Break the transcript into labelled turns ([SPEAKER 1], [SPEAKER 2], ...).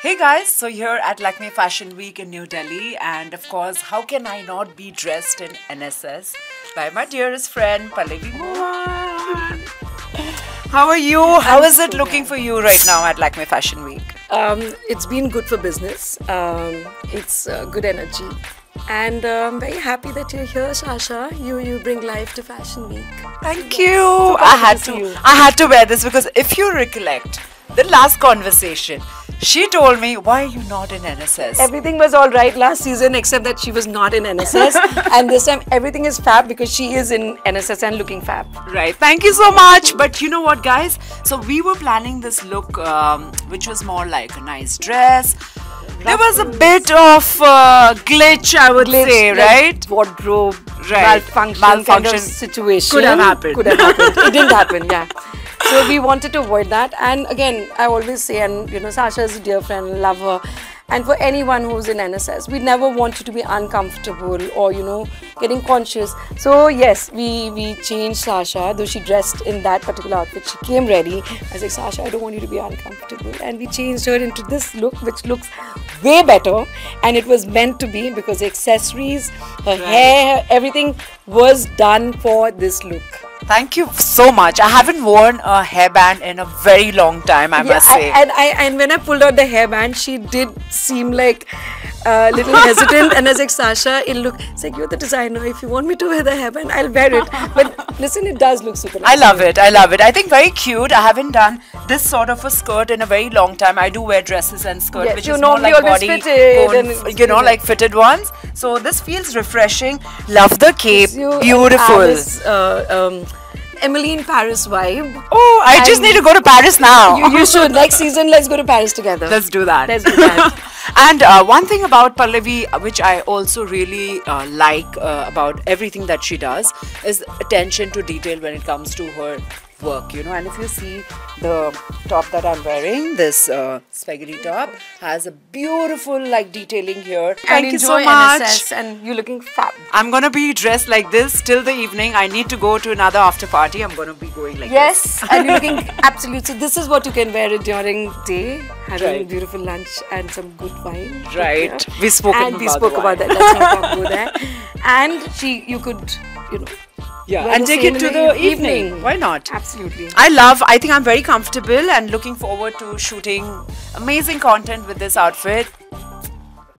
[SPEAKER 1] Hey guys, so here at Lakme Fashion Week in New Delhi, and of course, how can I not be dressed in NSS by my dearest friend Pallavi Mohan? How are you? How is it looking for you right now at Lakme Fashion Week?
[SPEAKER 2] It's been good for business. It's good energy. And I'm very happy that you're here, Sasha. You bring life to Fashion Week.
[SPEAKER 1] Thank you. I had to wear this because if you recollect the last conversation, she told me, why are you not in NSS?
[SPEAKER 2] Everything was all right last season except that she was not in NSS. And this time everything is fab because she is in NSS and looking fab.
[SPEAKER 1] Right. Thank you so much. But you know what, guys? So we were planning this look, which was more like a nice dress. There was a bit of glitch, I would say,
[SPEAKER 2] like
[SPEAKER 1] right?
[SPEAKER 2] Wardrobe,
[SPEAKER 1] Right.
[SPEAKER 2] malfunction kind of situation.
[SPEAKER 1] Could have happened.
[SPEAKER 2] Could have happened. It didn't happen, yeah. So we wanted to avoid that. And again, I always say, and you know, Sasha is a dear friend, love her. And for anyone who's in NSS, we never want you to be uncomfortable or, you know, getting conscious. So yes, we changed Sasha, though she dressed in that particular outfit. She came ready. I was like, Sasha, I don't want you to be uncomfortable. And we changed her into this look, which looks way better. And it was meant to be because the accessories, her hair, everything was done for this look.
[SPEAKER 1] Thank you so much. I haven't worn a hairband in a very long time, I must say.
[SPEAKER 2] And when I pulled out the hairband, she did seem like a little hesitant. And I was like, Sasha, it's like, you're the designer. If you want me to wear the hairband, I'll wear it. But listen, it does look super nice.
[SPEAKER 1] I love it. I love it. I think very cute. I haven't done this sort of a skirt in a very long time. I do wear dresses and skirts,
[SPEAKER 2] Yes,
[SPEAKER 1] which
[SPEAKER 2] you
[SPEAKER 1] is more
[SPEAKER 2] normally
[SPEAKER 1] like
[SPEAKER 2] always
[SPEAKER 1] body
[SPEAKER 2] fitted
[SPEAKER 1] cone,
[SPEAKER 2] and
[SPEAKER 1] you know, like fitted ones. So this feels refreshing. Love the cape. Beautiful.
[SPEAKER 2] Emily in Paris vibe.
[SPEAKER 1] Oh, I just need to go to Paris now.
[SPEAKER 2] You should. Next season, let's go to Paris together.
[SPEAKER 1] Let's do that.
[SPEAKER 2] Let's do that.
[SPEAKER 1] And one thing about Pallavi, which I also really like about everything that she does, is attention to detail when it comes to her work, you know. And if you see the top that I'm wearing, this spaghetti top, has a beautiful like detailing here. Thank you so much.
[SPEAKER 2] NSS and you're looking fab.
[SPEAKER 1] I'm gonna be dressed like this till the evening. I need to go to another after party. I'm gonna be going like this.
[SPEAKER 2] Yes, and you're looking absolute. So this is what you can wear it during day, having a
[SPEAKER 1] Right.
[SPEAKER 2] beautiful lunch and some good wine.
[SPEAKER 1] Right.
[SPEAKER 2] Yeah.
[SPEAKER 1] We spoke
[SPEAKER 2] and
[SPEAKER 1] about
[SPEAKER 2] we spoke
[SPEAKER 1] the
[SPEAKER 2] about
[SPEAKER 1] wine.
[SPEAKER 2] that. Let's not talk about that. And you could, you know,
[SPEAKER 1] Yeah,
[SPEAKER 2] wear
[SPEAKER 1] and
[SPEAKER 2] the
[SPEAKER 1] take
[SPEAKER 2] same
[SPEAKER 1] it to
[SPEAKER 2] in
[SPEAKER 1] the evening. Why not?
[SPEAKER 2] Absolutely.
[SPEAKER 1] I think I'm very comfortable and looking forward to shooting amazing content with this outfit.